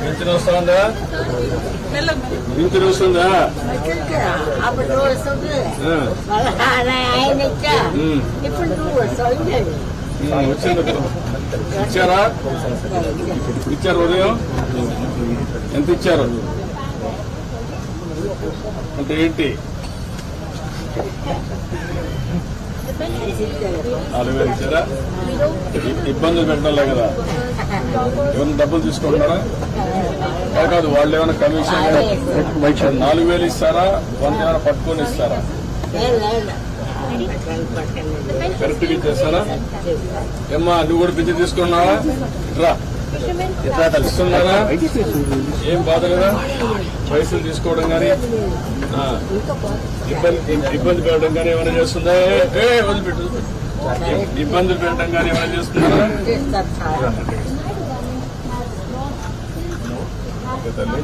Pension వస్తుందా? Pension వస్తుందా? వచ్చింది. ఇచ్చారా? ఇచ్చారు. ఉదయం ఎంత ఇచ్చారు అంటే ఏంటి? 4,000 ఇచ్చారా? ఇబ్బందులు పెట్టాలే కదా. ఏమైనా డబ్బులు తీసుకుంటారా? కాదు, వాళ్ళు ఏమైనా కమిషన్ 4,000 ఇస్తారా? 100 ఏమైనా పట్టుకొని ఇస్తారా? కరెక్ట్గా ఇచ్చేస్తారా? ఏమ్మా, నువ్వు కూడా పింఛన్ తీసుకున్నావా? ఇట్లా ఇస్తున్నారా? ఏం బాధ లేదా? పైసలు తీసుకోవడం కానీ ఇబ్బంది పెట్టడం కానీ ఏమైనా చేస్తుందా? వదిలిపెట్టు. ఇబ్బందులు పెట్టడం కానీ ఏమైనా చేస్తున్నారా? తల్లి